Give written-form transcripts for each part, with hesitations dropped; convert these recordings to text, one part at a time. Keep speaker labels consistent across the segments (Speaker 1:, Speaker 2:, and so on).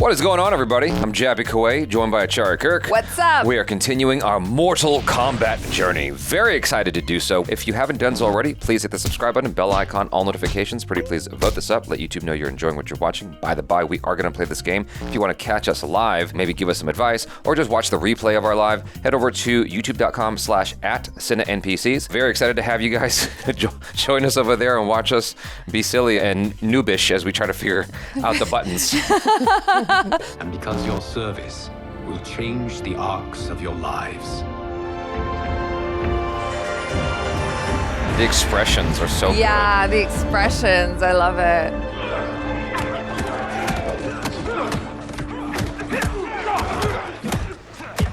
Speaker 1: What is going on, everybody? I'm Jappy Kuwait, joined by Achara Kirk.
Speaker 2: What's up?
Speaker 1: We are continuing our Mortal Kombat journey. Very excited to do so. If you haven't done so already, please hit the subscribe button, bell icon, all notifications. Pretty please vote this up. Let YouTube know you're enjoying what you're watching. By the by, we are going to play this game. If you want to catch us live, maybe give us some advice, or just watch the replay of our live, head over to youtube.com/@CineNPCs. Very excited to have you guys join us over there and watch us be silly and noobish as we try to figure out the buttons.
Speaker 3: And because your service will change the arcs of your lives.
Speaker 1: The expressions are so
Speaker 2: Yeah, the expressions. I love it.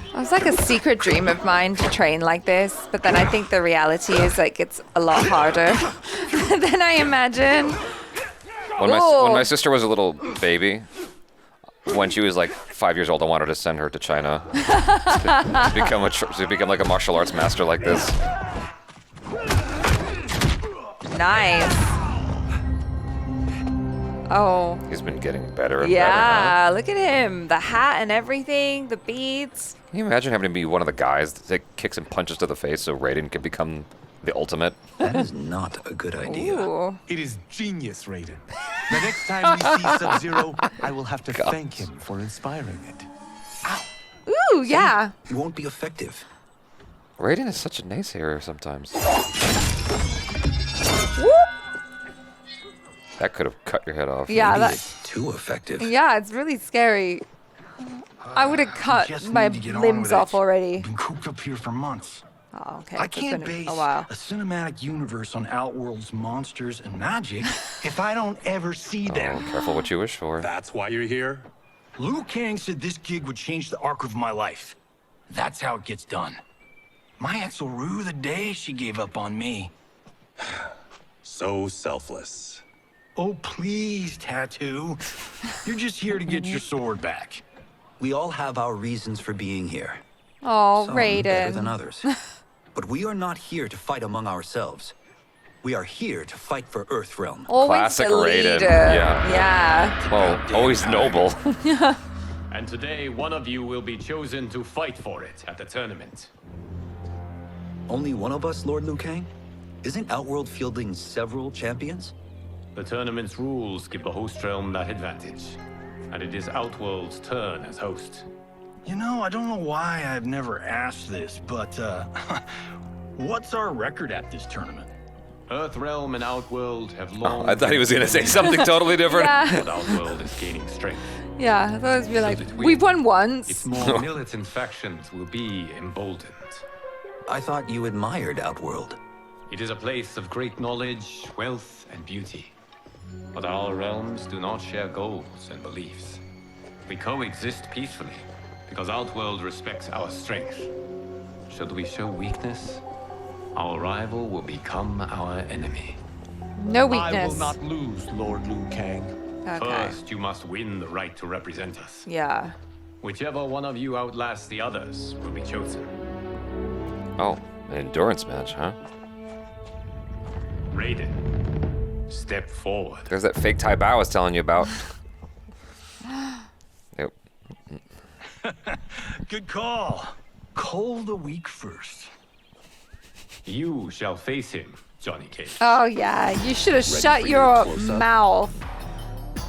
Speaker 2: It was like a secret dream of mine to train like this, but then I think the reality is like it's a lot harder than I imagined.
Speaker 1: When my sister was a little baby, when she was like 5 years old, I wanted to send her to China to become like a martial arts master like this.
Speaker 2: Nice. Oh.
Speaker 1: He's been getting better and better.
Speaker 2: Yeah, look at him. The hat and everything, the beads.
Speaker 1: Can you imagine having to be one of the guys that kicks and punches to the face so Raiden can become the ultimate?
Speaker 4: That is not a good idea.
Speaker 2: Ooh.
Speaker 5: It is genius, Raiden. The next time we see Sub-Zero, I will have to thank him for inspiring it. Ow.
Speaker 2: Ooh, yeah.
Speaker 4: You won't be effective.
Speaker 1: Raiden is such a naysayer sometimes.
Speaker 2: Whoop.
Speaker 1: That could have cut your head off.
Speaker 2: Yeah,
Speaker 4: Maybe
Speaker 2: that.
Speaker 4: it's too effective.
Speaker 2: Yeah, it's really scary. I would have cut
Speaker 5: just
Speaker 2: my
Speaker 5: need to get on
Speaker 2: limbs
Speaker 5: with
Speaker 2: off
Speaker 5: it.
Speaker 2: already.
Speaker 5: I've been cooped up here for months.
Speaker 2: Oh, okay.
Speaker 5: I
Speaker 2: It's
Speaker 5: can't
Speaker 2: been
Speaker 5: base
Speaker 2: a while.
Speaker 5: a cinematic universe on Outworld's monsters and magic if I don't ever see them.
Speaker 1: Oh, careful what you wish for.
Speaker 5: That's why you're here? Liu Kang said this gig would change the arc of my life. That's how it gets done. My ex will rue the day she gave up on me.
Speaker 6: So selfless.
Speaker 5: Oh, please, Tattoo. You're just here to get your sword back.
Speaker 4: We all have our reasons for being here.
Speaker 2: Oh,
Speaker 4: Some better than
Speaker 2: Raiden.
Speaker 4: others. But we are not here to fight among ourselves. We are here to fight for Earthrealm.
Speaker 2: Always
Speaker 1: Classic
Speaker 2: the
Speaker 1: Raiden,
Speaker 2: leader.
Speaker 1: yeah.
Speaker 2: Yeah.
Speaker 1: Well, always noble.
Speaker 3: And today, one of you will be chosen to fight for it at the tournament.
Speaker 4: Only one of us, Lord Liu Kang? Isn't Outworld fielding several champions?
Speaker 3: The tournament's rules give the host realm that advantage. And it is Outworld's turn as host.
Speaker 5: You know, I don't know why I've never asked this, but, what's our record at this tournament?
Speaker 3: Earthrealm and Outworld have long...
Speaker 1: I thought he was going to say something totally different.
Speaker 2: Yeah.
Speaker 3: But Outworld is gaining strength.
Speaker 2: Yeah. I thought it would be like,
Speaker 3: that
Speaker 2: we've won once.
Speaker 3: Its more militant factions will be emboldened.
Speaker 4: I thought you admired Outworld.
Speaker 3: It is a place of great knowledge, wealth, and beauty. But our realms do not share goals and beliefs. We coexist peacefully, because Outworld respects our strength. Should we show weakness, our rival will become our enemy.
Speaker 2: No
Speaker 5: I will
Speaker 2: weakness.
Speaker 5: not lose, Lord Liu Kang.
Speaker 2: Okay.
Speaker 3: First, you must win the right to represent us.
Speaker 2: Yeah.
Speaker 3: Whichever one of you outlasts the others will be chosen.
Speaker 1: Oh, an endurance match, huh?
Speaker 3: Raiden, step forward.
Speaker 1: There's that fake Tai Bao I was telling you about. Yep.
Speaker 5: Good call. Call the weak first.
Speaker 3: You shall face him, Johnny Cage.
Speaker 2: Oh, yeah. You should have shut your mouth.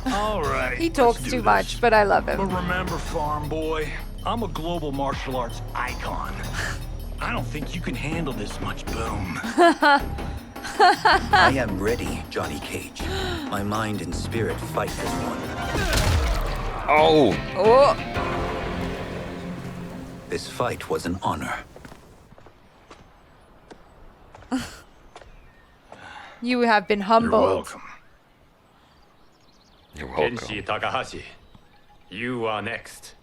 Speaker 5: All right.
Speaker 2: He talks too much, but I love
Speaker 5: But
Speaker 2: him.
Speaker 5: remember, farm boy, I'm a global martial arts icon. I don't think you can handle this much boom.
Speaker 4: I am ready, Johnny Cage. My mind and spirit fight as one.
Speaker 1: Oh!
Speaker 2: Oh.
Speaker 4: This fight was an honor.
Speaker 2: You have been
Speaker 5: You're
Speaker 2: humbled.
Speaker 5: welcome.
Speaker 1: You're welcome.
Speaker 3: Kenshi Takahashi, you are next.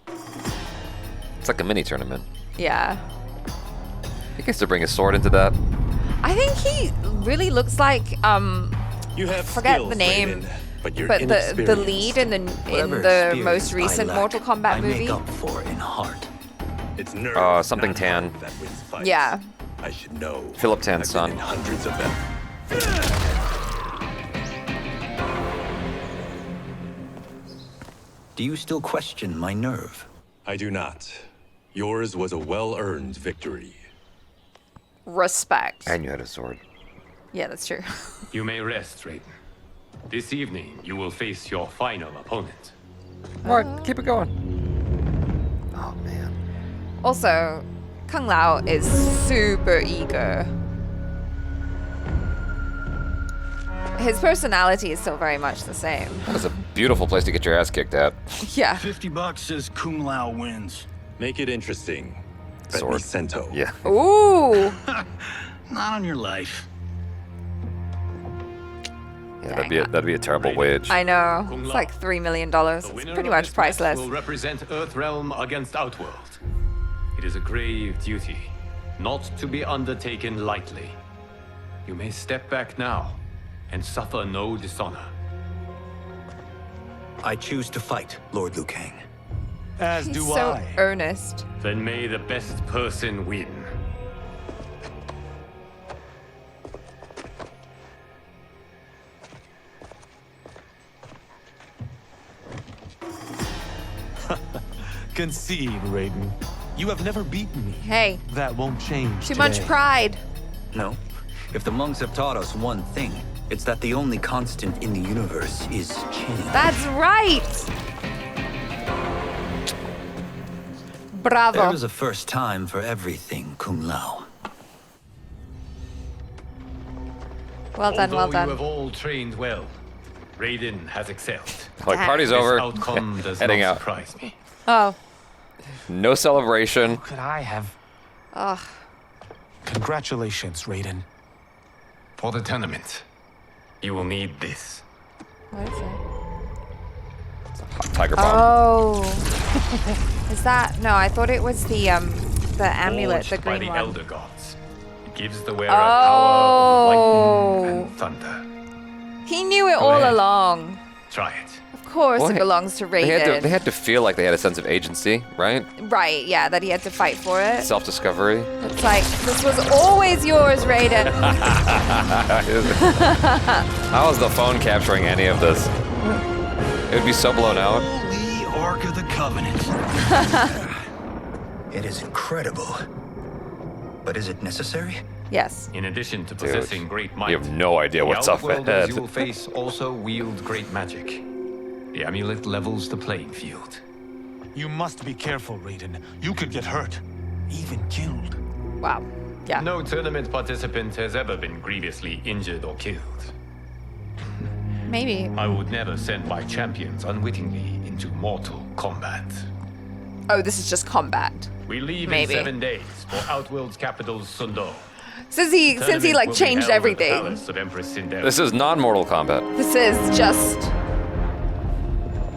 Speaker 1: It's like a mini tournament.
Speaker 2: Yeah.
Speaker 1: He gets to bring his sword into that.
Speaker 2: I think he really looks like
Speaker 6: You have
Speaker 2: forget
Speaker 6: skills,
Speaker 2: the name,
Speaker 6: Raiden, but you're
Speaker 2: but the
Speaker 6: inexperienced.
Speaker 2: lead in
Speaker 4: Whatever
Speaker 2: the
Speaker 4: experience
Speaker 2: most
Speaker 4: I
Speaker 2: recent
Speaker 4: lack,
Speaker 2: Mortal Kombat
Speaker 4: I
Speaker 2: movie.
Speaker 4: make up for in heart.
Speaker 6: It's nerve,
Speaker 1: something
Speaker 6: not
Speaker 1: tan.
Speaker 6: heart that wins fights.
Speaker 2: Yeah.
Speaker 6: I should know.
Speaker 1: Philip Tan's
Speaker 6: I've been
Speaker 1: son.
Speaker 6: in hundreds of them.
Speaker 4: Do you still question my nerve?
Speaker 6: I do not. Yours was a well-earned victory.
Speaker 2: Respect.
Speaker 1: And you had a sword.
Speaker 2: Yeah, that's true.
Speaker 3: You may rest, Raiden. This evening, you will face your final opponent.
Speaker 1: All right, keep it going. Oh, man.
Speaker 2: Also, Kung Lao is super eager. His personality is still very much the same.
Speaker 1: That's a beautiful place to get your ass kicked at.
Speaker 2: Yeah.
Speaker 5: $50 says Kung Lao wins.
Speaker 6: Make it interesting. Bet me
Speaker 1: Sword.
Speaker 6: cento.
Speaker 1: Yeah.
Speaker 2: Ooh.
Speaker 5: Not on your life.
Speaker 1: Yeah, that'd be a terrible wage.
Speaker 2: I know.
Speaker 3: Kung
Speaker 2: It's
Speaker 3: Lao.
Speaker 2: like $3 million.
Speaker 3: The
Speaker 2: It's
Speaker 3: winner
Speaker 2: pretty
Speaker 3: of
Speaker 2: much
Speaker 3: this match
Speaker 2: priceless.
Speaker 3: will represent Earthrealm against Outworld. It is a grave duty, not to be undertaken lightly. You may step back now and suffer no dishonor.
Speaker 4: I choose to fight, Lord Liu Kang.
Speaker 5: As
Speaker 2: He's
Speaker 5: do
Speaker 2: so
Speaker 5: I.
Speaker 2: earnest.
Speaker 3: Then may the best person win.
Speaker 7: Concede, Raiden. You have never beaten me.
Speaker 2: Hey,
Speaker 7: That won't change
Speaker 2: too much
Speaker 7: today.
Speaker 2: pride.
Speaker 4: No. If the monks have taught us one thing, it's that the only constant in the universe is change.
Speaker 2: That's right. Bravo.
Speaker 4: There is a first time for everything, Kung Lao.
Speaker 2: Well done, well
Speaker 3: Although you have
Speaker 2: done.
Speaker 3: all trained well, Raiden has excelled.
Speaker 1: Like, party's
Speaker 3: This
Speaker 1: over.
Speaker 3: outcome does
Speaker 1: Heading
Speaker 3: not
Speaker 1: out.
Speaker 3: surprise me.
Speaker 2: Oh.
Speaker 1: No celebration.
Speaker 7: Could I have?
Speaker 2: Ugh.
Speaker 7: Congratulations, Raiden.
Speaker 3: For the tournament, you will need this.
Speaker 2: What is it?
Speaker 1: Tiger bomb.
Speaker 2: Oh. Is that? No, I thought it was the amulet, the
Speaker 3: Forged by
Speaker 2: green
Speaker 3: the
Speaker 2: one.
Speaker 3: Elder Gods. It gives the wearer power of lightning and thunder.
Speaker 2: He knew it
Speaker 3: Go
Speaker 2: all
Speaker 3: ahead.
Speaker 2: along.
Speaker 3: Try it.
Speaker 2: Of course,
Speaker 1: Well,
Speaker 2: it belongs to
Speaker 1: They
Speaker 2: Raiden.
Speaker 1: had to feel like they had a sense of agency, right?
Speaker 2: Right, yeah, that he had to fight for it.
Speaker 1: Self-discovery.
Speaker 2: It's like, this was always yours, Raiden.
Speaker 1: How is the phone capturing any of this? It would be so blown out.
Speaker 5: Holy Ark of the Covenant.
Speaker 4: It is incredible. But is it necessary?
Speaker 2: Yes.
Speaker 3: In addition to possessing great might,
Speaker 1: You have no idea
Speaker 3: the
Speaker 1: what's up
Speaker 3: Outworlders
Speaker 1: ahead.
Speaker 3: you will face also wield great magic. The amulet levels the playing field.
Speaker 7: You must be careful, Raiden. You could get hurt, even killed.
Speaker 2: Wow. Yeah.
Speaker 3: No tournament participant has ever been grievously injured or killed.
Speaker 2: Maybe.
Speaker 3: I would never send my champions unwittingly into mortal combat.
Speaker 2: Oh, this is just combat.
Speaker 3: We leave
Speaker 2: Maybe.
Speaker 3: in 7 days for Outworld's capital, Sindel.
Speaker 2: Since he
Speaker 3: Tournament
Speaker 2: like
Speaker 3: will be
Speaker 2: changed
Speaker 3: held at the
Speaker 2: everything.
Speaker 3: palace of Empress Sindel.
Speaker 1: This is non-Mortal Kombat.
Speaker 2: This is just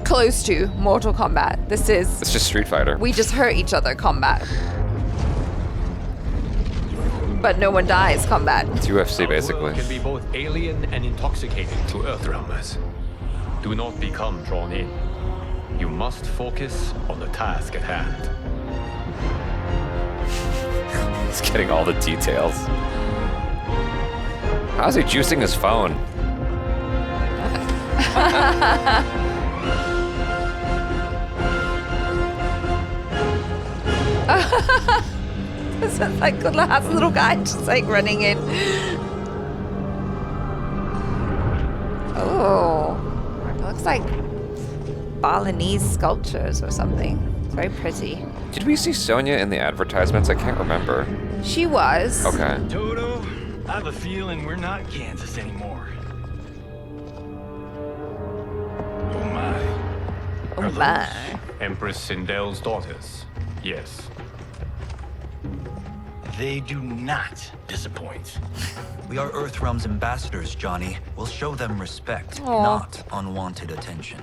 Speaker 2: close to Mortal Kombat. This is
Speaker 1: It's just Street Fighter.
Speaker 2: we just hurt each other combat. But no one dies combat.
Speaker 1: It's UFC,
Speaker 3: Outworld
Speaker 1: basically.
Speaker 3: can be both alien and intoxicating to Earthrealmers. Do not become drawn in. You must focus on the task at hand.
Speaker 1: He's getting all the details. How's he juicing his phone?
Speaker 2: This is like good last little guy just like running in. Oh, it looks like Balinese sculptures or something. It's very pretty.
Speaker 1: Did we see Sonya in the advertisements? I can't remember.
Speaker 2: She was.
Speaker 1: Okay.
Speaker 5: Toto, I have a feeling we're not Kansas anymore. Oh my.
Speaker 2: Oh
Speaker 5: Are
Speaker 2: my.
Speaker 3: Empress Sindel's daughters. Yes.
Speaker 5: They do not disappoint.
Speaker 4: We are Earthrealm's ambassadors, Johnny. We'll show them respect,
Speaker 2: Aw.
Speaker 4: not unwanted attention.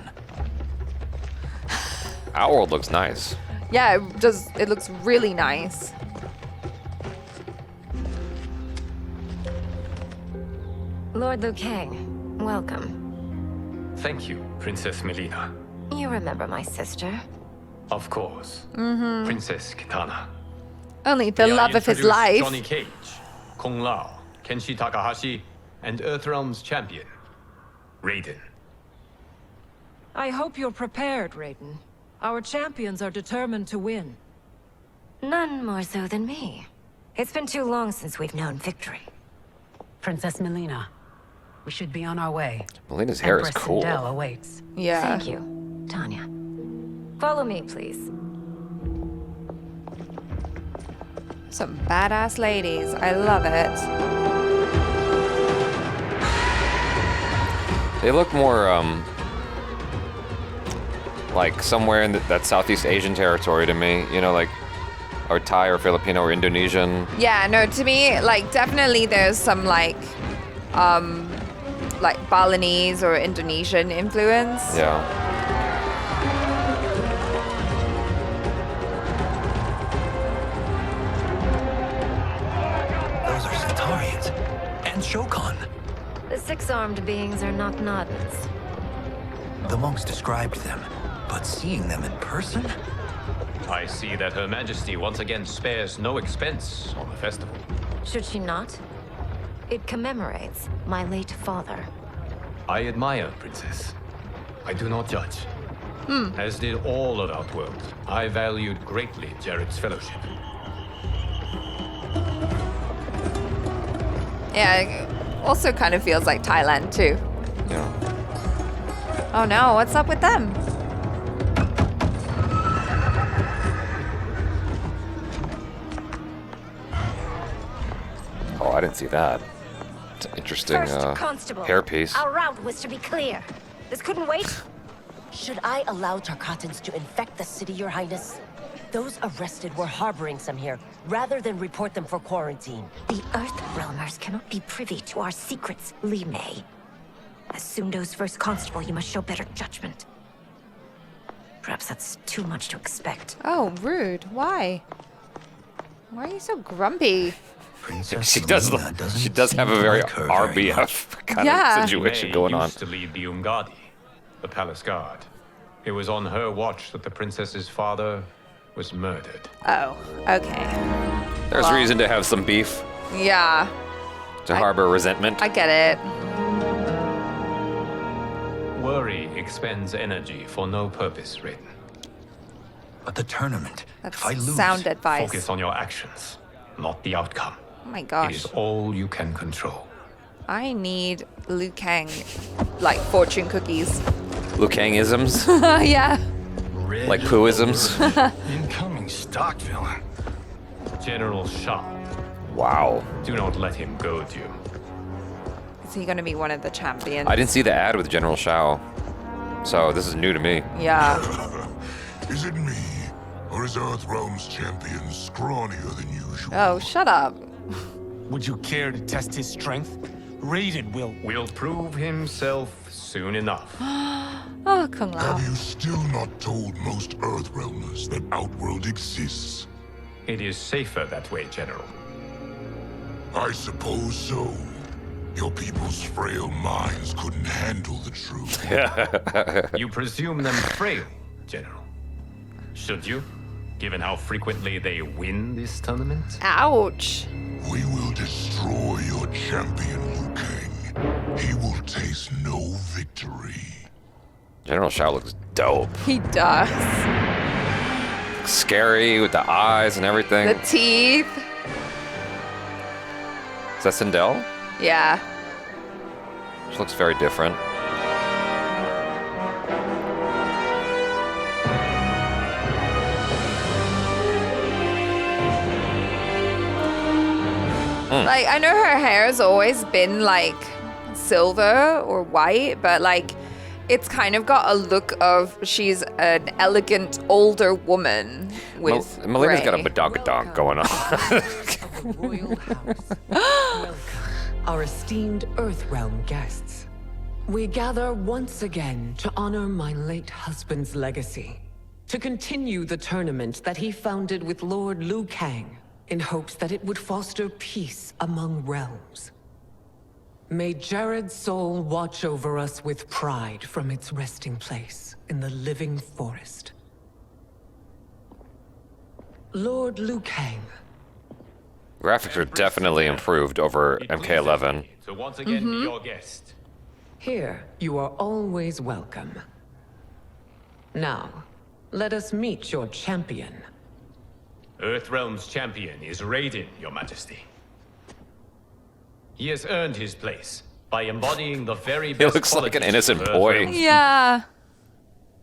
Speaker 1: Outworld looks nice.
Speaker 2: Yeah, it does. It looks really nice.
Speaker 8: Lord Liu Kang, welcome.
Speaker 3: Thank you, Princess Mileena.
Speaker 8: You remember my sister?
Speaker 3: Of course. Princess Kitana.
Speaker 2: Only the
Speaker 3: May I
Speaker 2: love of his
Speaker 3: introduce
Speaker 2: life.
Speaker 3: Johnny Cage, Kung Lao, Kenshi Takahashi, and Earthrealm's champion, Raiden.
Speaker 9: I hope you're prepared, Raiden. Our champions are determined to win.
Speaker 8: None more so than me. It's been too long since we've known victory.
Speaker 10: Princess Mileena, we should be on our way.
Speaker 1: Melina's hair is
Speaker 10: Empress
Speaker 1: cool.
Speaker 10: Sindel awaits.
Speaker 2: Yeah.
Speaker 8: Thank you, Tanya. Follow me, please.
Speaker 2: Some badass ladies. I love it.
Speaker 1: They look more, like somewhere in that Southeast Asian territory to me, you know, like, or Thai or Filipino or Indonesian.
Speaker 2: Yeah, no, to me, like, definitely there's some, like Balinese or Indonesian influence.
Speaker 1: Yeah.
Speaker 4: Those are Centaurians. And Shokan.
Speaker 8: The six-armed beings are not Nodens.
Speaker 4: The monks described them, but seeing them in person?
Speaker 3: I see that Her Majesty once again spares no expense on the festival.
Speaker 8: Should she not? It commemorates my late father.
Speaker 3: I admire, Princess. I do not judge. As did all of Outworld. I valued greatly Jared's fellowship.
Speaker 2: Yeah, it also kind of feels like Thailand, too.
Speaker 1: Yeah.
Speaker 2: Oh no, what's up with them?
Speaker 1: Oh, I didn't see that. It's an interesting
Speaker 8: First Constable,
Speaker 1: hairpiece.
Speaker 8: our route was to be clear. This couldn't wait?
Speaker 11: Should I allow Tarkatans to infect the city, Your Highness? Those arrested were harboring some here, rather than report them for quarantine.
Speaker 8: The Earthrealmers cannot be privy to our secrets, Li Mei. As Sundo's first constable, you must show better judgment. Perhaps that's too much to expect.
Speaker 2: Oh, rude. Why? Why are you so grumpy?
Speaker 1: She does have a very RBF kind of situation going on.
Speaker 3: Used to lead the Umgadi, the palace guard. It was on her watch that the princess's father was murdered.
Speaker 2: Oh, okay.
Speaker 1: There's reason to have some beef,
Speaker 2: Yeah,
Speaker 1: to harbor resentment.
Speaker 2: I get it.
Speaker 3: Worry expends energy for no purpose, Raiden.
Speaker 4: But the tournament, if I
Speaker 2: That's
Speaker 4: lose...
Speaker 2: sound advice.
Speaker 3: Focus on your actions, not the outcome.
Speaker 2: Oh my
Speaker 3: It
Speaker 2: gosh.
Speaker 3: is all you can control.
Speaker 2: I need Liu Kang, like, fortune cookies.
Speaker 1: Liu Kang-isms,
Speaker 2: Yeah.
Speaker 1: like poo-isms.
Speaker 5: Incoming stock villain.
Speaker 3: General Shao,
Speaker 1: Wow.
Speaker 3: do not let him goad you.
Speaker 2: Is he gonna be one of the champions?
Speaker 1: I didn't see the ad with General Shao, so this is new to me.
Speaker 2: Yeah.
Speaker 12: Is it me, or is Earthrealm's champion scrawnier than usual?
Speaker 2: Oh, shut up.
Speaker 7: Would you care to test his strength? Raiden
Speaker 3: Will prove himself soon enough.
Speaker 2: Oh, Kung Lao.
Speaker 12: Have you still not told most Earthrealmers that Outworld exists?
Speaker 3: It is safer that way, General.
Speaker 12: I suppose so. Your people's frail minds couldn't handle the truth.
Speaker 3: You presume them frail, General. Should you, given how frequently they win this tournament?
Speaker 2: Ouch.
Speaker 12: We will destroy your champion, Liu Kang. He will taste no victory.
Speaker 1: General Shao looks dope.
Speaker 2: He does.
Speaker 1: Scary with the eyes and everything.
Speaker 2: The teeth.
Speaker 1: Is that Sindel?
Speaker 2: Yeah.
Speaker 1: She looks very different.
Speaker 2: Like, I know her hair's always been, like, silver or white, but, like, it's kind of got a look of she's an elegant older woman with
Speaker 1: Melena's got a
Speaker 2: gray.
Speaker 1: badonkadonk going on.
Speaker 11: Royal House. Welcome, our esteemed Earthrealm guests. We gather once again to honor my late husband's legacy, to continue the tournament that he founded with Lord Liu Kang, in hopes that it would foster peace among realms. May Jared's soul watch over us with pride from its resting place in the living forest. Lord Liu Kang.
Speaker 1: Graphics are definitely improved over MK11.
Speaker 3: To once again be your guest.
Speaker 11: Here, you are always welcome. Now, let us meet your champion.
Speaker 3: Earthrealm's champion is Raiden, Your Majesty. He has earned his place by embodying the very best
Speaker 1: looks like an
Speaker 3: qualities
Speaker 1: innocent
Speaker 3: of
Speaker 1: boy.
Speaker 3: Earthrealm's
Speaker 2: Yeah.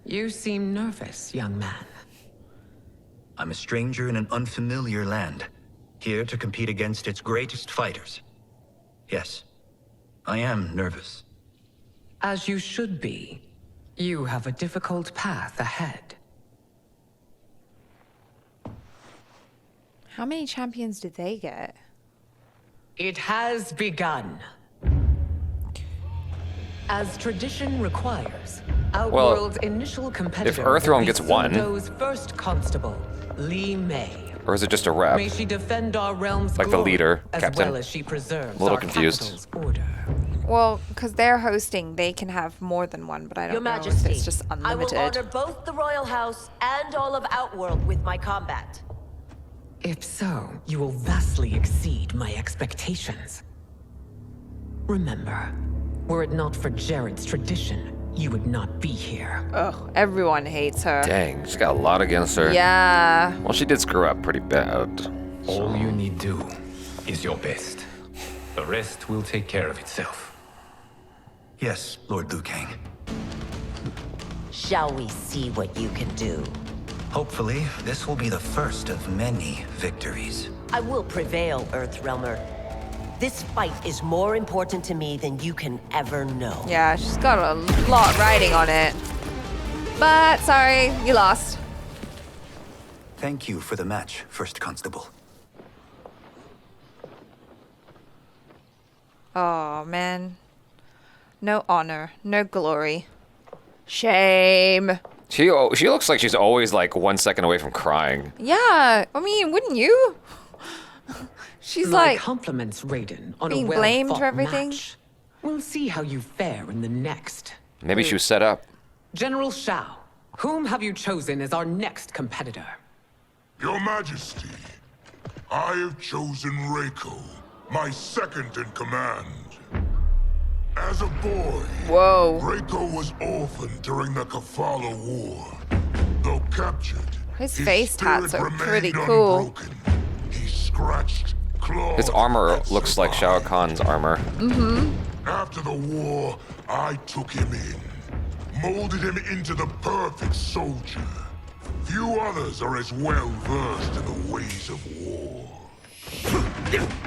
Speaker 11: You seem nervous, young man.
Speaker 4: I'm a stranger in an unfamiliar land, here to compete against its greatest fighters. Yes, I am nervous.
Speaker 11: As you should be. You have a difficult path ahead.
Speaker 2: How many champions did they get?
Speaker 11: It has begun. As tradition requires, Outworld's initial competitor
Speaker 1: if Earthrealm
Speaker 11: will be
Speaker 1: gets one-
Speaker 11: Sindel's first constable, Mei-Li.
Speaker 1: Or is it just a rep?
Speaker 11: May she defend our realm's
Speaker 1: Like the
Speaker 11: glory,
Speaker 1: leader,
Speaker 11: as
Speaker 1: captain?
Speaker 11: well as she preserves
Speaker 1: I'm a little
Speaker 11: our
Speaker 1: confused.
Speaker 11: capital's order.
Speaker 2: Well, because they're hosting, they can have more than one, but I
Speaker 13: Your
Speaker 2: don't know
Speaker 13: Majesty,
Speaker 2: if it's just
Speaker 13: I will
Speaker 2: unlimited.
Speaker 13: honor both the Royal House and all of Outworld with my combat.
Speaker 11: If so, you will vastly exceed my expectations. Remember, were it not for Jared's tradition, you would not be here.
Speaker 2: Ugh, everyone hates her.
Speaker 1: Dang, she's got a lot against her.
Speaker 2: Yeah.
Speaker 1: Well, she did screw up pretty bad.
Speaker 3: All you need do is your best. The rest will take care of itself.
Speaker 4: Yes, Lord Liu Kang.
Speaker 13: Shall we see what you can do?
Speaker 4: Hopefully, this will be the first of many victories.
Speaker 13: I will prevail, Earthrealmer. This fight is more important to me than you can ever know.
Speaker 2: Yeah, she's got a lot riding on it. But sorry, you lost.
Speaker 4: Thank you for the match, First Constable.
Speaker 2: Oh, man. No honor, no glory. Shame.
Speaker 1: She looks like she's always like 1 second away from crying.
Speaker 2: Yeah, I mean, wouldn't you? She's
Speaker 11: My
Speaker 2: like
Speaker 11: compliments, Raiden, on
Speaker 2: being
Speaker 11: a
Speaker 2: blamed
Speaker 11: well-fought
Speaker 2: for everything.
Speaker 11: match. We'll see how you fare in the next.
Speaker 1: Maybe she was set up.
Speaker 11: General Shao, whom have you chosen as our next competitor?
Speaker 12: Your Majesty, I have chosen Reiko, my second in command. As a boy, Reiko was orphaned during the Kafala War. Though captured,
Speaker 2: His
Speaker 12: his
Speaker 2: face tats
Speaker 12: spirit
Speaker 2: are pretty
Speaker 12: remained
Speaker 2: cool.
Speaker 12: unbroken. He scratched, clawed,
Speaker 1: His armor
Speaker 12: and
Speaker 1: looks like Shao
Speaker 12: survived.
Speaker 1: Kahn's armor.
Speaker 12: After the war, I took him in, molded him into the perfect soldier. Few others are as well versed in the ways of war.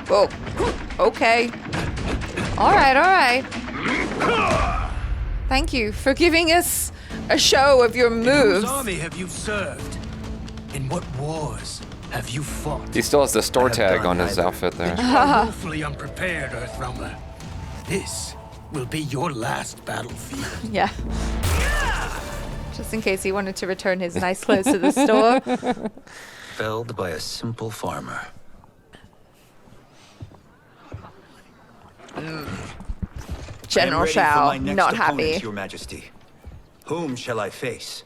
Speaker 2: Whoa. Okay. All right. Thank you for giving us a show of your
Speaker 5: In
Speaker 2: moves.
Speaker 5: whose army have you served? In what wars have you fought?
Speaker 1: He still has the store
Speaker 4: have
Speaker 1: tag
Speaker 4: done
Speaker 1: on his
Speaker 4: either.
Speaker 1: outfit there.
Speaker 5: You are woefully unprepared, Earthrealmer. This will be your last battlefield.
Speaker 2: Yeah. Just in case he wanted to return his nice clothes to the store.
Speaker 4: Felled by a simple farmer.
Speaker 2: General
Speaker 4: I am ready for
Speaker 2: Shao,
Speaker 4: my next
Speaker 2: not
Speaker 4: opponent,
Speaker 2: happy.
Speaker 4: Your Majesty. Whom shall I face?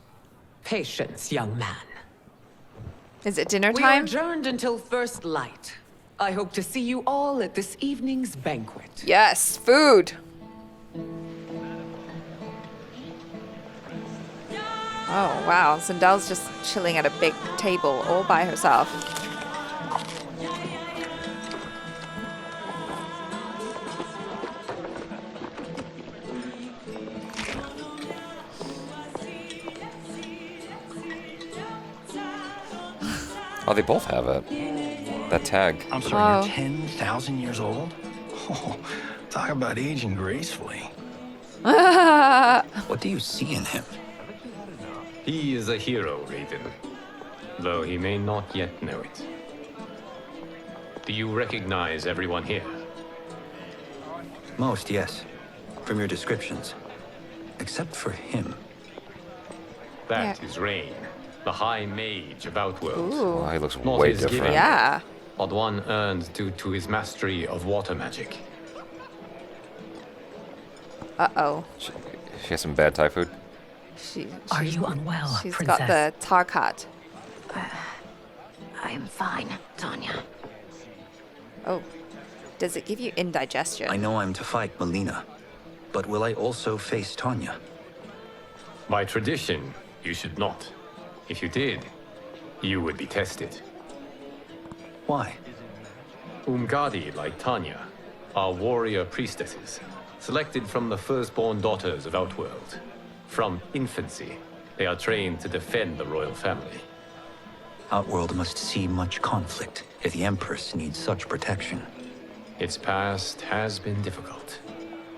Speaker 11: Patience, young man.
Speaker 2: Is it dinner
Speaker 11: We are
Speaker 2: time?
Speaker 11: adjourned until first light. I hope to see you all at this evening's banquet.
Speaker 2: Yes, food. Oh, wow. Sindel's just chilling at a big table all by herself.
Speaker 1: Oh, they both have it. That tag.
Speaker 5: I'm sorry,
Speaker 2: Oh.
Speaker 5: you're 10,000 years old? Oh, talk about aging gracefully.
Speaker 4: What do you see in him?
Speaker 3: He is a hero, Raiden. Though he may not yet know it. Do you recognize everyone here?
Speaker 4: Most, yes. From your descriptions. Except for him.
Speaker 3: That is Rain, the High Mage of Outworld.
Speaker 1: Oh, he looks
Speaker 3: Not
Speaker 1: way
Speaker 3: his
Speaker 1: different.
Speaker 3: giving,
Speaker 2: Yeah.
Speaker 3: but one earned due to his mastery of water magic.
Speaker 2: Uh-oh.
Speaker 1: She has some bad Thai food.
Speaker 10: Are you unwell,
Speaker 2: She's
Speaker 10: Princess?
Speaker 2: got the Tarkat.
Speaker 8: I am fine, Tanya.
Speaker 2: Oh. Does it give you indigestion?
Speaker 4: I know I'm to fight Mileena. But will I also face Tanya?
Speaker 3: By tradition, You should not. If you did, you would be tested.
Speaker 4: Why?
Speaker 3: Umgadi, like Tanya, are warrior priestesses, selected from the firstborn daughters of Outworld. From infancy, they are trained to defend the royal family.
Speaker 4: Outworld must see much conflict if the Empress needs such protection.
Speaker 3: Its past has been difficult.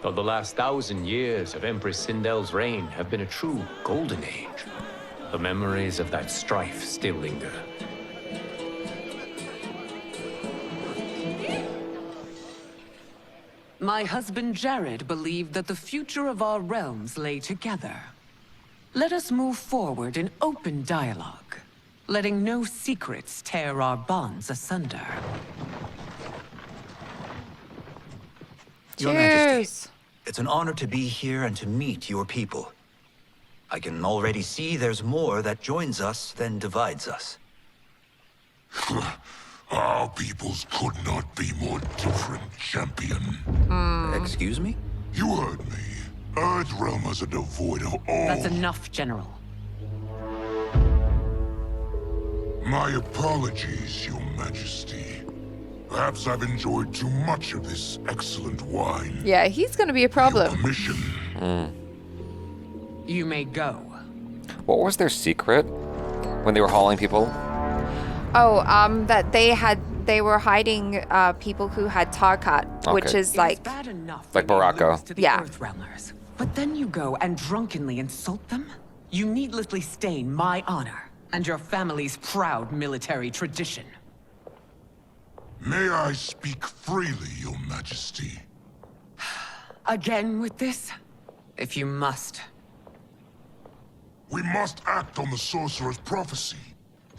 Speaker 3: Though the last 1,000 years of Empress Sindel's reign have been a true golden age, the memories of that strife still linger.
Speaker 11: My husband Jared believed that the future of our realms lay together. Let us move forward in open dialogue, letting no secrets tear our bonds asunder.
Speaker 4: Your Majesty, it's an honor to be here and to meet your people. I can already see there's more that joins us than divides us.
Speaker 12: Our peoples could not be more different, champion.
Speaker 4: Excuse me?
Speaker 12: You heard me. Earthrealmers are devoid of all...
Speaker 11: That's enough, General.
Speaker 12: My apologies, Your Majesty. Perhaps I've enjoyed too much of this excellent wine.
Speaker 2: Yeah, he's gonna be a problem.
Speaker 12: Permission.
Speaker 11: You may go.
Speaker 1: What was their secret when they were hauling people?
Speaker 2: Oh, that they were hiding people who had Tarkat, which
Speaker 1: Okay.
Speaker 2: is like
Speaker 11: Bad enough
Speaker 1: Like
Speaker 11: when you
Speaker 1: Baraka.
Speaker 11: lose to the
Speaker 2: Yeah.
Speaker 11: Earthrealmers. But then you go and drunkenly insult them? You needlessly stain my honor and your family's proud military tradition.
Speaker 12: May I speak freely, Your Majesty?
Speaker 11: Again with this? If you must.
Speaker 12: We must act on the Sorcerer's prophecy.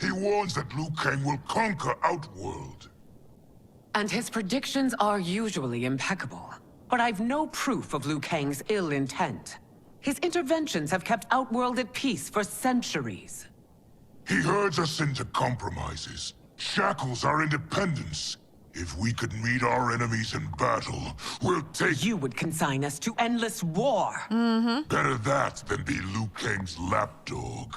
Speaker 12: He warns that Liu Kang will conquer Outworld.
Speaker 11: And his predictions are usually impeccable. But I've no proof of Liu Kang's ill intent. His interventions have kept Outworld at peace for centuries.
Speaker 12: He herds us into compromises, shackles our independence. If we could meet our enemies in battle, we'll take...
Speaker 11: You would consign us to endless war.
Speaker 12: Better that than be Liu Kang's lapdog.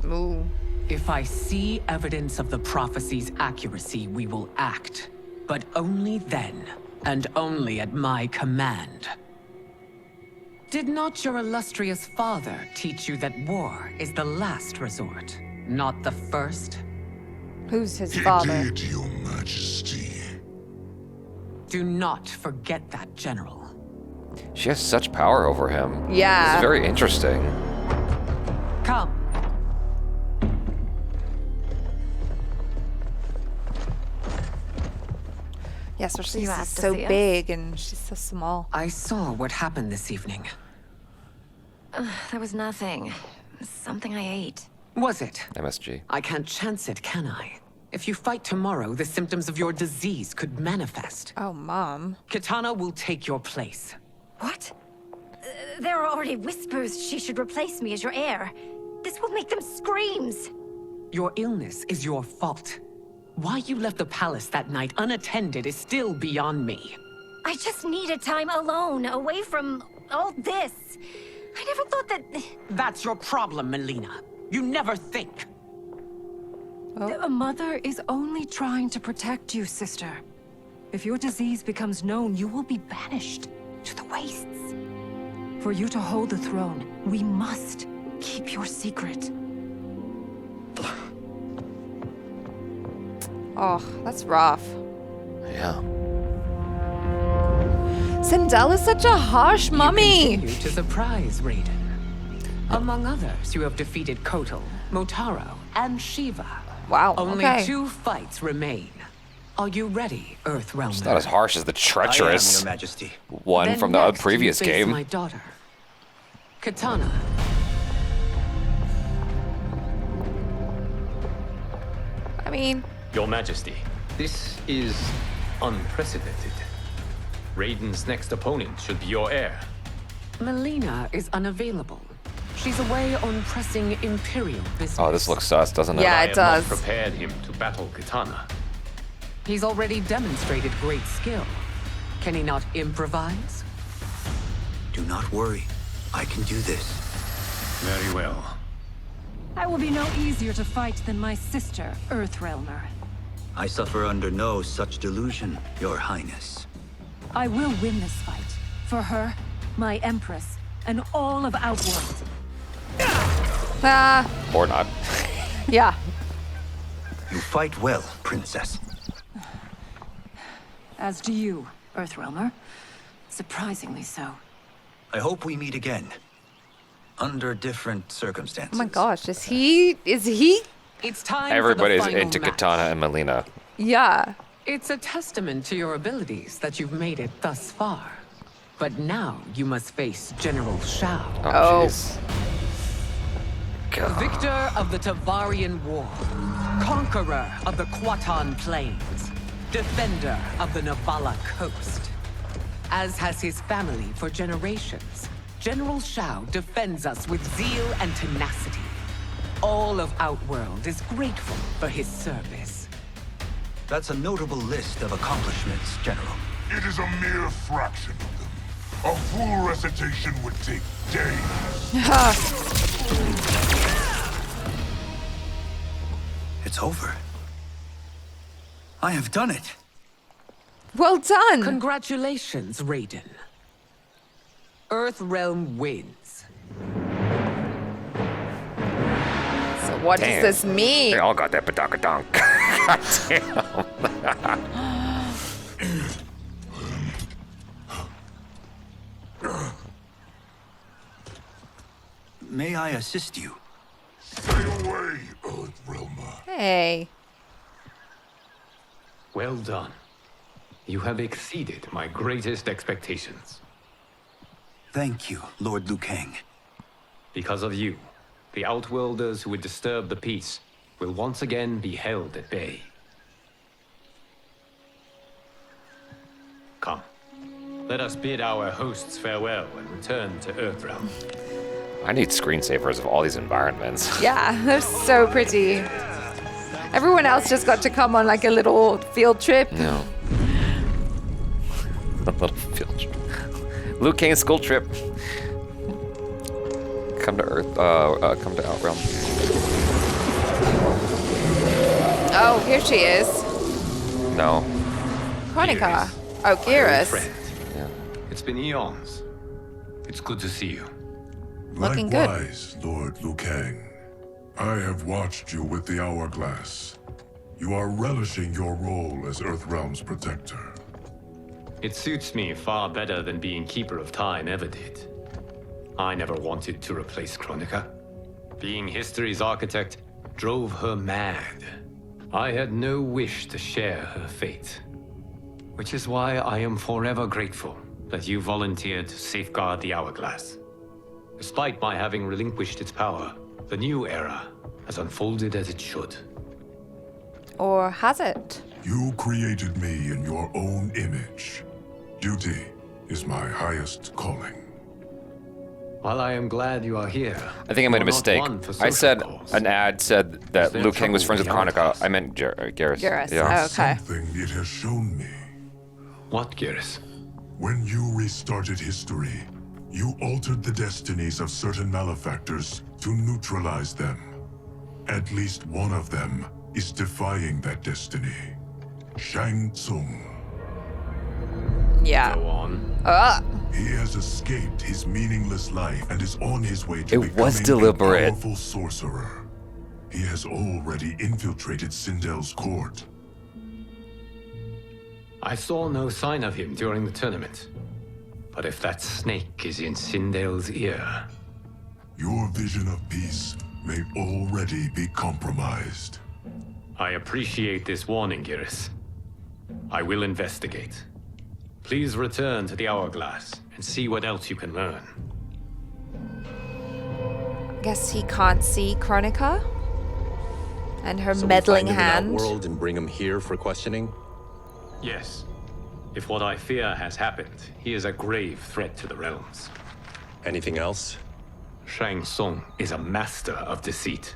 Speaker 2: ooh.
Speaker 11: If I see evidence of the prophecy's accuracy, we will act. But only then, and only at my command. Did not your illustrious father teach you that war is the last resort, not the first?
Speaker 2: Who's his
Speaker 12: He
Speaker 2: father?
Speaker 12: did, Your Majesty.
Speaker 11: Do not forget that, General.
Speaker 1: She has such power over him.
Speaker 2: Yeah.
Speaker 1: It's very interesting.
Speaker 11: Come.
Speaker 2: Yeah, especially
Speaker 8: You
Speaker 2: she's
Speaker 8: asked to
Speaker 2: so
Speaker 8: see us?
Speaker 2: big and she's so small.
Speaker 11: I saw what happened this evening.
Speaker 8: There was nothing. Something I ate.
Speaker 11: Was it?
Speaker 1: MSG.
Speaker 11: I can't chance it, can I? If you fight tomorrow, the symptoms of your disease could manifest.
Speaker 2: Oh, Mom.
Speaker 11: Kitana will take your place.
Speaker 8: What? There are already whispers she should replace me as your heir. This will make them screams.
Speaker 11: Your illness is your fault. Why you left the palace that night unattended is still beyond me.
Speaker 8: I just needed time alone, away from all this. I never thought that...
Speaker 11: That's your problem, Mileena. You never think.
Speaker 9: A mother is only trying to protect you, sister. If your disease becomes known, you will be banished to the wastes. For you to hold the throne, we must keep your secret.
Speaker 2: Oh, that's rough.
Speaker 1: Yeah.
Speaker 2: Sindel is such a harsh mummy.
Speaker 11: You continue to surprise Raiden. Among others, you have defeated Kotal, Motaro, and Shiva.
Speaker 2: Wow,
Speaker 11: Only
Speaker 2: okay.
Speaker 11: 2 fights remain. Are you ready, Earthrealm?
Speaker 1: It's not as harsh as the
Speaker 4: I am,
Speaker 1: treacherous
Speaker 4: Your Majesty.
Speaker 1: one
Speaker 11: Then
Speaker 1: from the
Speaker 11: next
Speaker 1: previous
Speaker 11: you face
Speaker 1: game.
Speaker 11: my daughter, Kitana.
Speaker 2: I mean,
Speaker 3: Your Majesty, this is unprecedented. Raiden's next opponent should be your heir.
Speaker 11: Mileena is unavailable. She's away on pressing Imperial business.
Speaker 1: Oh, this looks sus, doesn't it?
Speaker 2: Yeah,
Speaker 3: I
Speaker 2: it
Speaker 3: have not
Speaker 2: does.
Speaker 3: prepared him to battle Kitana.
Speaker 11: He's already demonstrated great skill. Can he not improvise?
Speaker 4: Do not worry. I can do this.
Speaker 3: Very well.
Speaker 9: I will be no easier to fight than my sister, Earthrealmer.
Speaker 4: I suffer under no such delusion, Your Highness.
Speaker 9: I will win this fight. For her, my Empress, and all of Outworld.
Speaker 1: Or not.
Speaker 2: Yeah.
Speaker 4: You fight well, Princess.
Speaker 9: As do you, Earthrealmer. Surprisingly so.
Speaker 4: I hope we meet again. Under different circumstances.
Speaker 2: Oh my gosh, is he?
Speaker 11: It's time
Speaker 1: Everybody's
Speaker 11: for the final
Speaker 1: into
Speaker 11: match.
Speaker 1: Kitana and Mileena.
Speaker 2: Yeah.
Speaker 11: It's a testament to your abilities that you've made it thus far. But now you must face General Shao.
Speaker 1: Oh, jeez.
Speaker 11: Victor of the Tavarian War. Conqueror of the Kwatan Plains. Defender of the Navala Coast. As has his family for generations, General Shao defends us with zeal and tenacity. All of Outworld is grateful for his service.
Speaker 4: That's a notable list of accomplishments, General.
Speaker 12: It is a mere fraction of them. A full recitation would take days.
Speaker 4: It's over. I have done it.
Speaker 2: Well done.
Speaker 11: Congratulations, Raiden. Earthrealm wins.
Speaker 2: So what does this mean?
Speaker 1: They all got that badaka-donk. God damn.
Speaker 4: May I assist you?
Speaker 12: Stay away, Earthrealmer.
Speaker 2: Hey.
Speaker 3: Well done. You have exceeded my greatest expectations.
Speaker 4: Thank you, Lord Liu Kang.
Speaker 3: Because of you, the Outworlders who would disturb the peace will once again be held at bay. Come, let us bid our hosts farewell and return to Earthrealm.
Speaker 1: I need screensavers of all these environments.
Speaker 2: Yeah, they're so pretty. Everyone else just got to come on like a little field trip.
Speaker 1: No. A little field trip. Liu Kang's school trip. Come to Earth. Come to Outrealm.
Speaker 2: Oh, here she is.
Speaker 1: No.
Speaker 2: Kronika. Oh, Geras.
Speaker 1: Yeah.
Speaker 3: It's been eons. It's good to see you.
Speaker 2: Looking good.
Speaker 12: Likewise, Lord Liu Kang. I have watched you with the hourglass. You are relishing your role as Earthrealm's protector.
Speaker 3: It suits me far better than being Keeper of Time ever did. I never wanted to replace Kronika. Being history's architect drove her mad. I had no wish to share her fate. Which is why I am forever grateful that you volunteered to safeguard the hourglass. Despite my having relinquished its power, the new era has unfolded as it should.
Speaker 2: Or has it?
Speaker 12: You created me in your own image. Duty is my highest calling.
Speaker 3: While I am glad you are here,
Speaker 1: I think I made a
Speaker 3: you're not
Speaker 1: mistake.
Speaker 3: one for
Speaker 1: I
Speaker 3: social
Speaker 1: said
Speaker 3: calls.
Speaker 1: an ad said that
Speaker 3: Is there
Speaker 1: Liu Kang was
Speaker 3: trouble
Speaker 1: friends with
Speaker 3: with the
Speaker 1: Kronika.
Speaker 3: hourglass?
Speaker 1: I meant Geras.
Speaker 2: Geras.
Speaker 1: Yeah.
Speaker 2: Oh, okay.
Speaker 12: Something it has shown me.
Speaker 3: What, Geras?
Speaker 12: When you restarted history, you altered the destinies of certain malefactors to neutralize them. At least one of them is defying that destiny. Shang Tsung.
Speaker 2: Yeah.
Speaker 3: Go on.
Speaker 12: He has escaped his meaningless life and is on his way to
Speaker 1: It was
Speaker 12: becoming
Speaker 1: deliberate.
Speaker 12: a powerful sorcerer. He has already infiltrated Sindel's court.
Speaker 3: I saw no sign of him during the tournament. But if that snake is in Sindel's ear...
Speaker 12: Your vision of peace may already be compromised.
Speaker 3: I appreciate this warning, Geras. I will investigate. Please return to the Hourglass and see what else you can learn.
Speaker 2: Guess he can't see Kronika? And her
Speaker 6: So
Speaker 2: meddling
Speaker 6: we find him
Speaker 2: hand?
Speaker 6: in Outworld and bring him here for questioning?
Speaker 3: Yes. If what I fear has happened, he is a grave threat to the realms.
Speaker 6: Anything else?
Speaker 3: Shang Tsung is a master of deceit.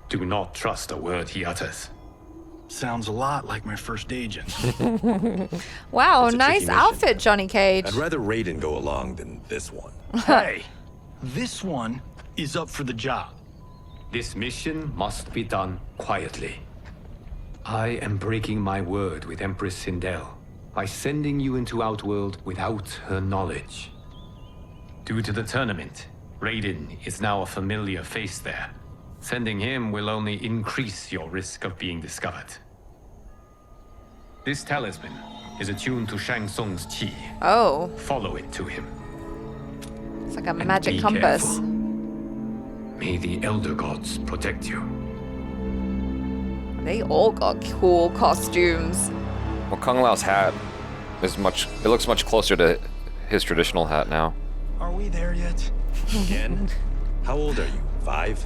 Speaker 3: Do not trust a word he utters.
Speaker 5: Sounds a lot like my first agent.
Speaker 2: Wow,
Speaker 6: It's a
Speaker 2: nice
Speaker 6: tricky mission.
Speaker 2: outfit, Johnny Cage.
Speaker 6: I'd rather Raiden go along than this one.
Speaker 5: Hey, this one is up for the job.
Speaker 3: This mission must be done quietly. I am breaking my word with Empress Sindel by sending you into Outworld without her knowledge. Due to the tournament, Raiden is now a familiar face there. Sending him will only increase your risk of being discovered. This talisman is attuned to Shang Tsung's chi.
Speaker 2: Oh.
Speaker 3: Follow it to him.
Speaker 2: It's like a magic compass.
Speaker 3: Careful. May the Elder Gods protect you.
Speaker 2: They all got cool costumes.
Speaker 1: Well, Kung Lao's hat is it looks much closer to his traditional hat now.
Speaker 5: Are we there yet?
Speaker 6: Again? How old are you? 5?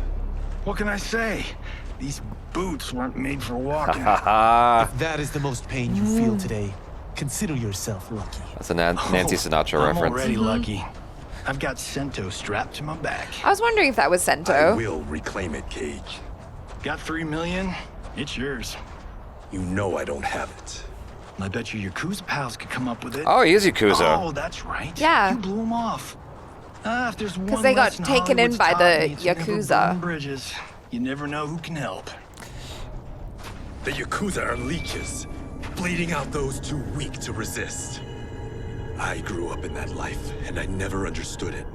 Speaker 5: What can I say? These boots weren't made for walking.
Speaker 7: If that is the most pain you feel today, consider yourself lucky.
Speaker 1: That's a Nancy Sinatra
Speaker 5: I'm
Speaker 1: reference.
Speaker 5: already lucky. I've got Sento strapped to my back.
Speaker 2: I was wondering if that was Sento.
Speaker 6: I will reclaim it, Cage.
Speaker 5: Got 3 million? It's yours.
Speaker 6: You know I don't have it.
Speaker 5: I bet your Yakuza pals could come up with it.
Speaker 1: Oh, he is Yakuza.
Speaker 5: Oh, that's right.
Speaker 2: Yeah.
Speaker 5: You blew them off. If there's one
Speaker 2: Because they got
Speaker 5: lesson
Speaker 2: taken in
Speaker 5: Hollywood's
Speaker 2: by
Speaker 5: taught
Speaker 2: the
Speaker 5: me, it's never
Speaker 2: Yakuza.
Speaker 5: burn bridges. You never know who can help.
Speaker 6: The Yakuza are leeches, bleeding out those too weak to resist. I grew up in that life, and I never understood it.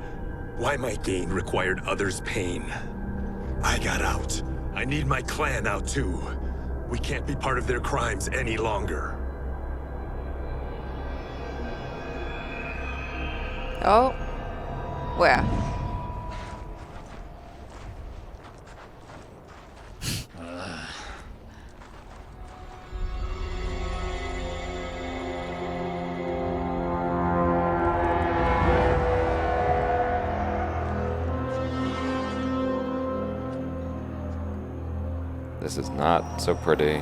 Speaker 6: Why my gain required others' pain. I got out. I need my clan out too. We can't be part of their crimes any longer.
Speaker 2: Oh. Where?
Speaker 1: This is not so pretty.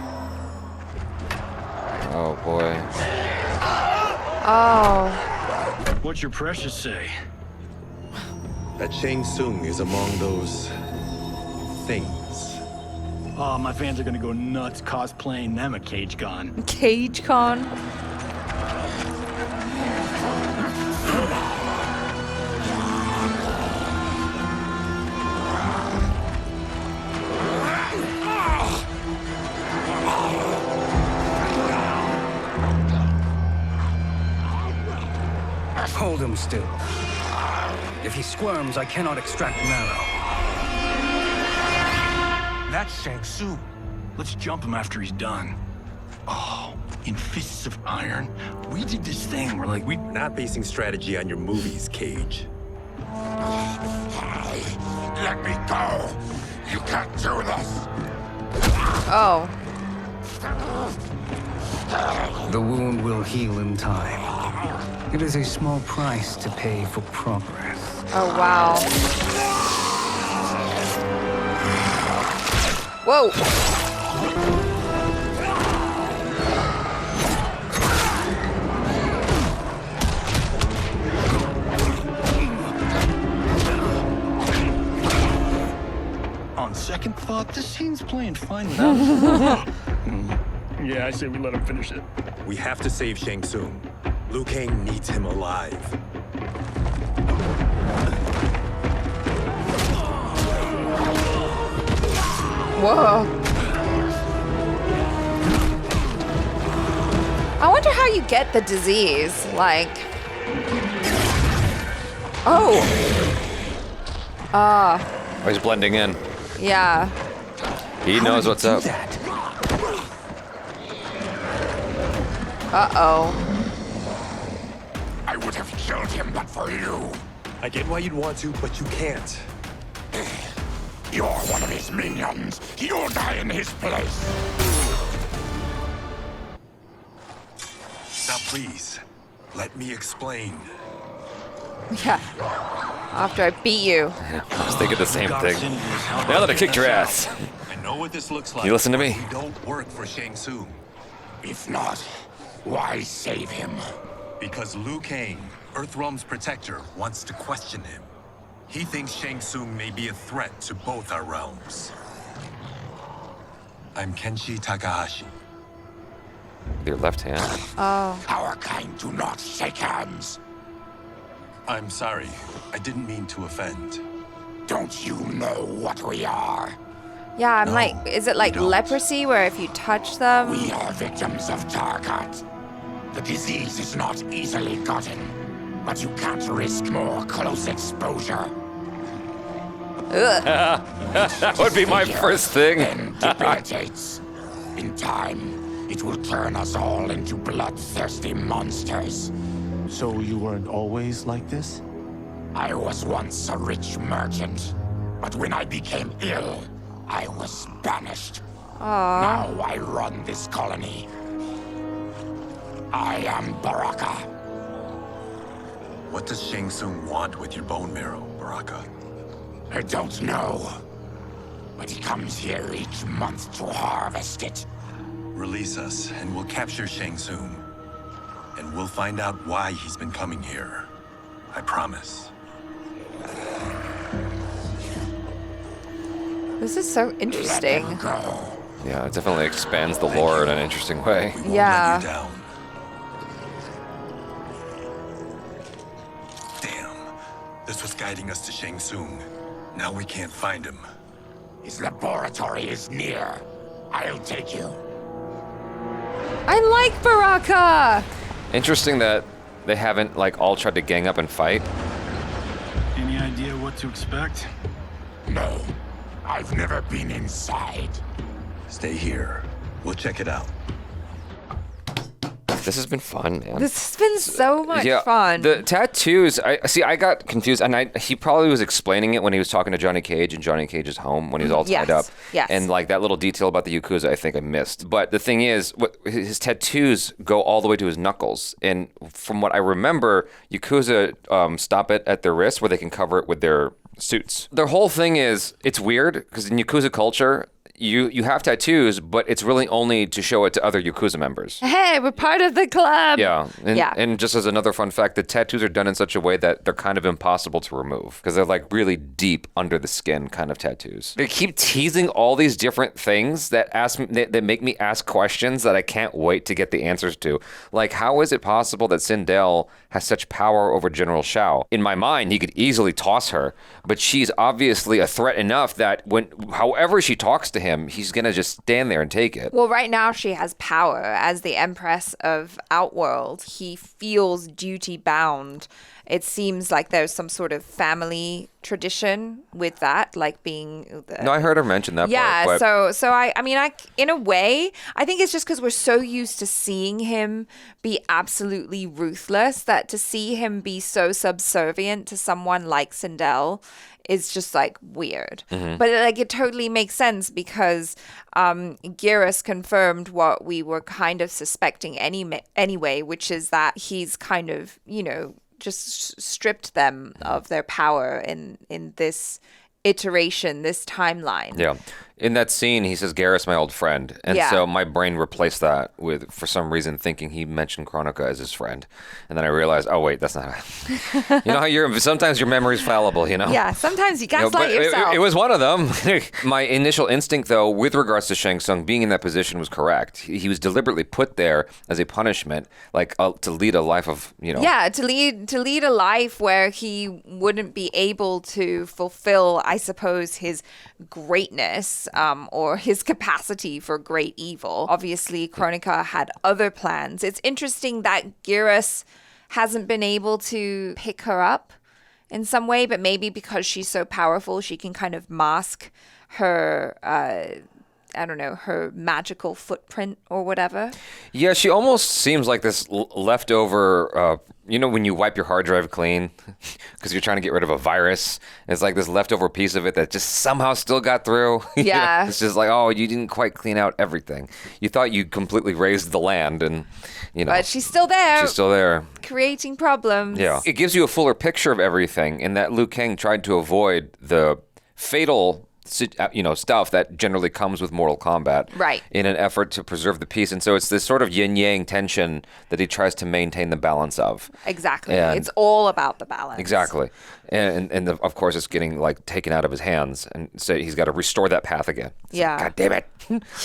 Speaker 1: Oh boy.
Speaker 2: Oh.
Speaker 5: What's your precious say?
Speaker 6: That Shang Tsung is among those things.
Speaker 5: Oh, my fans are gonna go nuts cosplaying them a Cage Con.
Speaker 2: Cage Con?
Speaker 14: Hold him still. If he squirms, I cannot extract marrow.
Speaker 5: That's Shang Tsung. Let's jump him after he's done. Oh, in Fists of Iron, we did this thing where like
Speaker 6: We're not basing strategy on your movies, Cage.
Speaker 12: Let me go! You can't do this!
Speaker 2: Oh.
Speaker 14: The wound will heal in time. It is a small price to pay for progress.
Speaker 2: Oh, wow. Whoa.
Speaker 5: On second thought, this scene's playing fine without us. Yeah, I say we let him finish it.
Speaker 6: We have to save Shang Tsung. Liu Kang needs him alive.
Speaker 2: Whoa. I wonder how you get the disease. Like. Oh.
Speaker 1: Oh, he's blending in.
Speaker 2: Yeah.
Speaker 1: He knows what's up.
Speaker 2: Uh-oh.
Speaker 12: I would have killed him but for you.
Speaker 6: I get why you'd want to, but you can't.
Speaker 12: You're one of his minions. You'll die in his place.
Speaker 6: Now please, let me explain.
Speaker 2: Yeah. After I beat you.
Speaker 1: Yeah, I was thinking the same thing. Now that I kicked your ass.
Speaker 6: I know what this looks like.
Speaker 1: You listen to me?
Speaker 6: We don't work for Shang Tsung.
Speaker 12: If not, why save him?
Speaker 6: Because Liu Kang, Earthrealm's protector, wants to question him. He thinks Shang Tsung may be a threat to both our realms. I'm Kenshi Takahashi.
Speaker 1: With your left hand.
Speaker 2: Oh.
Speaker 12: Our kind do not shake hands.
Speaker 6: I'm sorry. I didn't mean to offend.
Speaker 15: Don't you know what we are?
Speaker 2: Yeah, I'm like, is it like leprosy where if you touch them?
Speaker 15: We are victims of Tarkat. The disease is not easily gotten, but you can't risk more close exposure.
Speaker 1: That would be my first thing.
Speaker 15: Then debilitates. In time, it will turn us all into bloodthirsty monsters.
Speaker 7: So you weren't always like this?
Speaker 15: I was once a rich merchant, but when I became ill, I was banished. Now I run this colony. I am Baraka.
Speaker 6: What does Shang Tsung want with your bone marrow, Baraka?
Speaker 15: I don't know, but he comes here each month to harvest it.
Speaker 6: Release us, and we'll capture Shang Tsung. And we'll find out why he's been coming here. I promise.
Speaker 2: This is so interesting.
Speaker 1: Yeah, it definitely expands the lore in an interesting way.
Speaker 2: Yeah.
Speaker 6: Let you down. Damn. This was guiding us to Shang Tsung. Now we can't find him.
Speaker 15: His laboratory is near. I'll take you.
Speaker 2: I like Baraka!
Speaker 1: Interesting that they haven't like all tried to gang up and fight.
Speaker 5: Any idea what to expect?
Speaker 15: No. I've never been inside.
Speaker 6: Stay here. We'll check it out.
Speaker 1: This has been fun, man.
Speaker 2: This has been so much fun.
Speaker 1: The tattoos, I got confused, and he probably was explaining it when he was talking to Johnny Cage in Johnny Cage's home when he was all tied up.
Speaker 2: Yes.
Speaker 1: And like that little detail about the Yakuza, I think I missed. But the thing is, his tattoos go all the way to his knuckles. And from what I remember, Yakuza stop it at their wrist where they can cover it with their suits. Their whole thing is, it's weird, because in Yakuza culture, you have tattoos, but it's really only to show it to other Yakuza members.
Speaker 2: Hey, we're part of the club.
Speaker 1: Yeah. And just as another fun fact, the tattoos are done in such a way that they're kind of impossible to remove because they're like really deep under the skin kind of tattoos. They keep teasing all these different things that make me ask questions that I can't wait to get the answers to. Like, how is it possible that Sindel has such power over General Shao? In my mind, he could easily toss her, but she's obviously a threat enough that however she talks to him, he's gonna just stand there and take it.
Speaker 2: Well, right now she has power as the Empress of Outworld. He feels duty bound. It seems like there's some sort of family tradition with that, like being.
Speaker 1: No, I heard her mention that.
Speaker 2: Yeah,
Speaker 1: part, but...
Speaker 2: so I mean, in a way, I think it's just because we're so used to seeing him be absolutely ruthless that to see him be so subservient to someone like Sindel is just like weird.
Speaker 1: Mm-hmm.
Speaker 2: But like it totally makes sense because Geras confirmed what we were kind of suspecting anyway, which is that he's kind of, just stripped them of their power in this iteration, this timeline.
Speaker 1: Yeah. In that scene, he says, Geras, my old friend. And so my brain replaced that with, for some reason, thinking he mentioned Kronika as his friend. And then I realized, oh, wait, that's not You know how sometimes your memory's fallible,
Speaker 2: Yeah, sometimes you gaslight yourself.
Speaker 1: It was one of them. My initial instinct, though, with regards to Shang Tsung being in that position was correct. He was deliberately put there as a punishment, like to lead a life of,
Speaker 2: Yeah, to lead a life where he wouldn't be able to fulfill, I suppose, his greatness or his capacity for great evil. Obviously, Kronika had other plans. It's interesting that Geras hasn't been able to pick her up in some way, but maybe because she's so powerful, she can kind of mask her her magical footprint or whatever.
Speaker 1: Yeah, she almost seems like this leftover, when you wipe your hard drive clean because you're trying to get rid of a virus. It's like this leftover piece of it that just somehow still got through.
Speaker 2: Yeah.
Speaker 1: It's just like, oh, you didn't quite clean out everything. You thought you completely raised the land and,
Speaker 2: But she's still there.
Speaker 1: She's still there.
Speaker 2: Creating problems.
Speaker 1: Yeah. It gives you a fuller picture of everything in that Liu Kang tried to avoid the fatal stuff that generally comes with Mortal Kombat,
Speaker 2: right,
Speaker 1: in an effort to preserve the peace. And so it's this sort of yin-yang tension that he tries to maintain the balance of.
Speaker 2: Exactly.
Speaker 1: And
Speaker 2: it's all about the balance.
Speaker 1: Exactly. And of course, it's getting like taken out of his hands, and so he's got to restore that path again. It's
Speaker 2: Yeah.
Speaker 1: like, God damn it.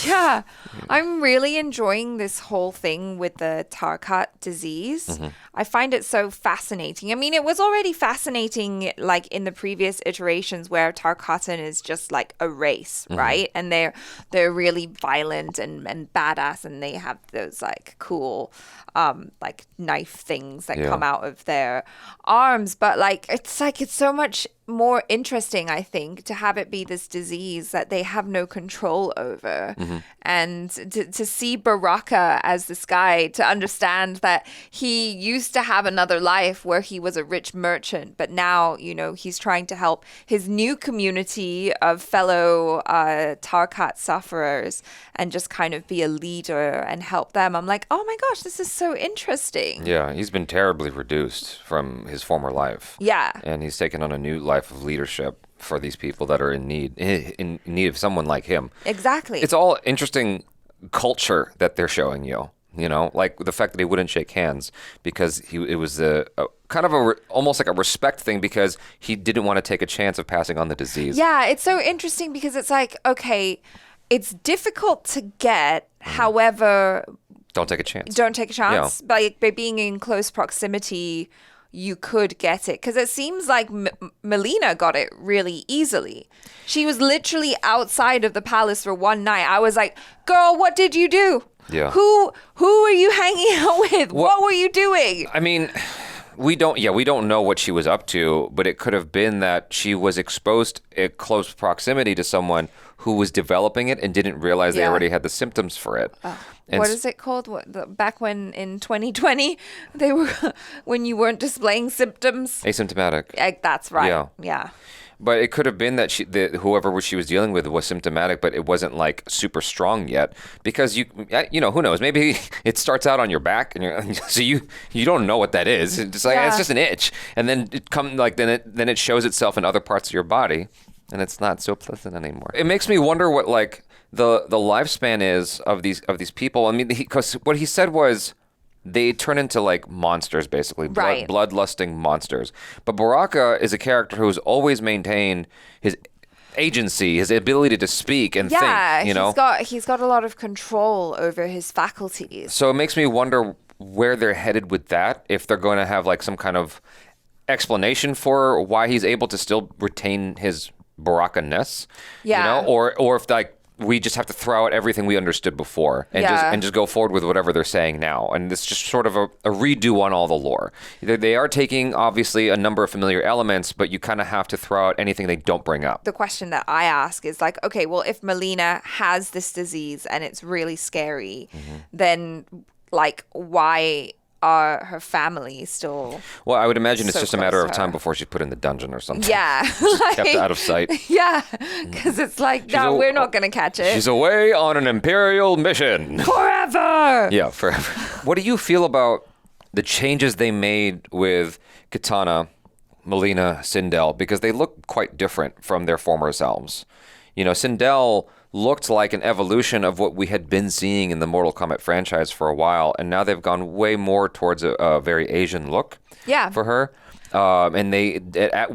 Speaker 2: Yeah. I'm really enjoying this whole thing with the Tarkat disease.
Speaker 1: Mm-hmm.
Speaker 2: I find it so fascinating. I mean, it was already fascinating like in the previous iterations where Tarkatan is just like a race,
Speaker 1: Mm-hmm.
Speaker 2: right? And they're really violent and badass, and they have those like cool like knife things that
Speaker 1: Yeah.
Speaker 2: come out of their arms. But it's so much more interesting, I think, to have it be this disease that they have no control over.
Speaker 1: Mm-hmm.
Speaker 2: And to see Baraka as this guy, to understand that he used to have another life where he was a rich merchant, but now, he's trying to help his new community of fellow Tarkat sufferers and just kind of be a leader and help them. I'm like, oh my gosh, this is so interesting.
Speaker 1: Yeah, he's been terribly reduced from his former life.
Speaker 2: Yeah.
Speaker 1: And he's taken on a new life of leadership for these people that are in need of someone like him.
Speaker 2: Exactly.
Speaker 1: It's all interesting culture that they're showing you. Like the fact that he wouldn't shake hands because it was almost like a respect thing because he didn't want to take a chance of passing on the disease.
Speaker 2: Yeah, it's so interesting because it's like, okay, it's difficult to get, however,
Speaker 1: Don't take a chance.
Speaker 2: don't take a chance.
Speaker 1: Yeah.
Speaker 2: By being in close proximity, you could get it. Because it seems like Mileena got it really easily. She was literally outside of the palace for one night. I was like, girl, what did you do?
Speaker 1: Yeah.
Speaker 2: Who were you hanging out with? What were you doing?
Speaker 1: I mean, we don't know what she was up to, but it could have been that she was exposed in close proximity to someone who was developing it and didn't realize they
Speaker 2: Yeah.
Speaker 1: already had the symptoms for it. And
Speaker 2: What is it called? Back when in 2020, they were when you weren't displaying symptoms.
Speaker 1: Asymptomatic.
Speaker 2: That's right.
Speaker 1: Yeah.
Speaker 2: Yeah.
Speaker 1: But it could have been that whoever she was dealing with was symptomatic, but it wasn't like super strong yet because who knows? Maybe it starts out on your back and so you don't know what that is. It's like it's just an itch, and then then it shows itself in other parts of your body, and it's not so pleasant anymore. It makes me wonder what like the lifespan is of these people. I mean, because what he said was, they turn into like monsters, basically,
Speaker 2: Right.
Speaker 1: bloodlusting monsters. But Baraka is a character who's always maintained his agency, his ability to speak and think.
Speaker 2: He's got a lot of control over his faculties.
Speaker 1: So it makes me wonder where they're headed with that. If they're going to have like some kind of explanation for why he's able to still retain his Baraka-ness, or if like we just have to throw out everything we understood before and just go forward with whatever they're saying now. And it's just sort of a redo on all the lore. They are taking, obviously, a number of familiar elements, but you kind of have to throw out anything they don't bring up.
Speaker 2: The question that I ask is like, okay, well, if Mileena has this disease and it's really scary, then like, why are her family still?
Speaker 1: Well, I would imagine it's
Speaker 2: so
Speaker 1: just a
Speaker 2: close
Speaker 1: matter
Speaker 2: to
Speaker 1: of time
Speaker 2: her?
Speaker 1: before she's put in the dungeon or something.
Speaker 2: Yeah.
Speaker 1: Kept out of sight.
Speaker 2: Yeah, because it's like, no, we're not going to catch it.
Speaker 1: She's away on an imperial mission.
Speaker 2: Forever!
Speaker 1: Yeah, forever. What do you feel about the changes they made with Kitana, Mileena, Sindel? Because they look quite different from their former selves. Sindel looked like an evolution of what we had been seeing in the Mortal Kombat franchise for a while, and now they've gone way more towards a very Asian look for her. And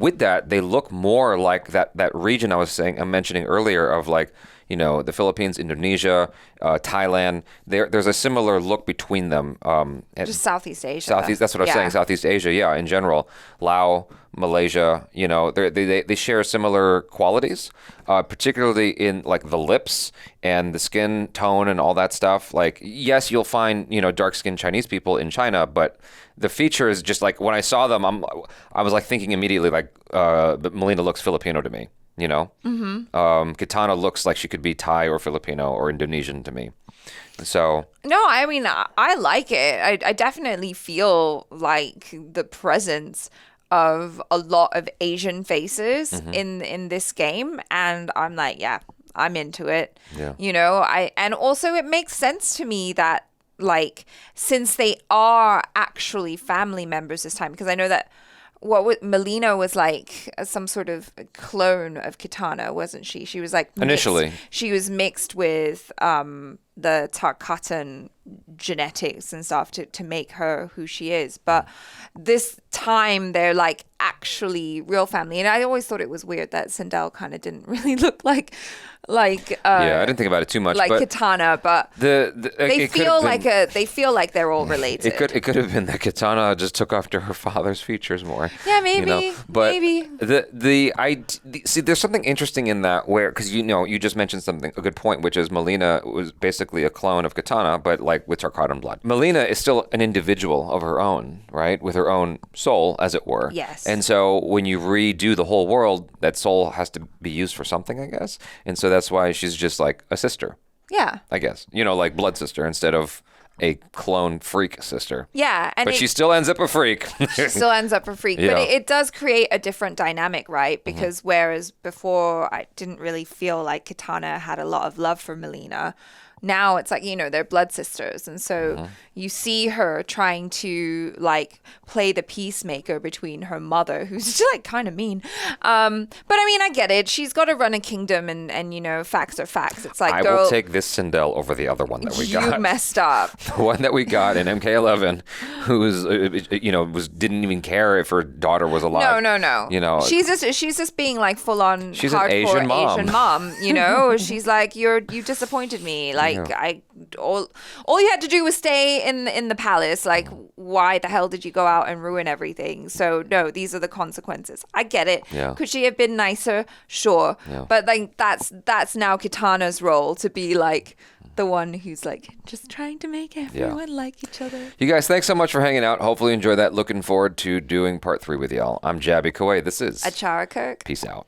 Speaker 1: with that, they look more like that region I'm mentioning earlier of like, the Philippines, Indonesia, Thailand. There's a similar look between them.
Speaker 2: Just Southeast Asia.
Speaker 1: That's what I'm saying. Southeast Asia, yeah, in general. Laos, Malaysia, they share similar qualities, particularly in like the lips and the skin tone and all that stuff. Like, yes, you'll find, dark-skinned Chinese people in China, but the feature is just like, when I saw them, I was like thinking immediately like, Mileena looks Filipino to me. Kitana looks like she could be Thai or Filipino or Indonesian to me. So
Speaker 2: no, I mean, I like it. I definitely feel like the presence of a lot of Asian faces in this game, and I'm like, yeah, I'm into it.
Speaker 1: Yeah.
Speaker 2: And also it makes sense to me that like, since they are actually family members this time, because I know that Mileena was like some sort of clone of Kitana, wasn't she? She was like
Speaker 1: initially.
Speaker 2: She was mixed with the Tarkatan genetics and stuff to make her who she is. But this time they're like actually real family. And I always thought it was weird that Sindel kind of didn't really look like
Speaker 1: yeah, I didn't think about it too much.
Speaker 2: Like
Speaker 1: but
Speaker 2: Kitana, but they feel like they're all related.
Speaker 1: It could have been that Kitana just took after her father's features more.
Speaker 2: Yeah, maybe.
Speaker 1: But
Speaker 2: maybe.
Speaker 1: See, there's something interesting in that where, because you just mentioned a good point, which is Mileena was basically a clone of Kitana, but like with Tarkatan blood. Mileena is still an individual of her own, right, with her own soul, as it were.
Speaker 2: Yes.
Speaker 1: And so when you redo the whole world, that soul has to be used for something, I guess. And so that's why she's just like a sister.
Speaker 2: Yeah.
Speaker 1: I guess. Like blood sister instead of a clone freak sister.
Speaker 2: Yeah.
Speaker 1: But she still ends up a freak.
Speaker 2: She still ends up a freak.
Speaker 1: Yeah.
Speaker 2: But it does create a different dynamic, right? Because whereas before I didn't really feel like Kitana had a lot of love for Mileena, now it's like, they're blood sisters. And so you see her trying to like play the peacemaker between her mother, who's like kind of mean. But I mean, I get it. She's got to run a kingdom and facts are facts. It's like,
Speaker 1: I will take this Sindel over the other one that we got.
Speaker 2: You messed up.
Speaker 1: The one that we got in MK11, who didn't even care if her daughter was alive.
Speaker 2: No. She's just being like full on
Speaker 1: she's
Speaker 2: hardcore
Speaker 1: an Asian mom.
Speaker 2: She's like, you disappointed me. Like all you had to do was stay in the palace. Like, why the hell did you go out and ruin everything? So no, these are the consequences. I get it.
Speaker 1: Yeah.
Speaker 2: Could she have been nicer? Sure.
Speaker 1: Yeah.
Speaker 2: But like that's now Kitana's role to be like the one who's like just trying to make everyone like each other.
Speaker 1: You guys, thanks so much for hanging out. Hopefully you enjoyed that. Looking forward to doing part 3 with y'all. I'm Jabby Kawai. This is
Speaker 2: Achara Kirk.
Speaker 1: Peace out.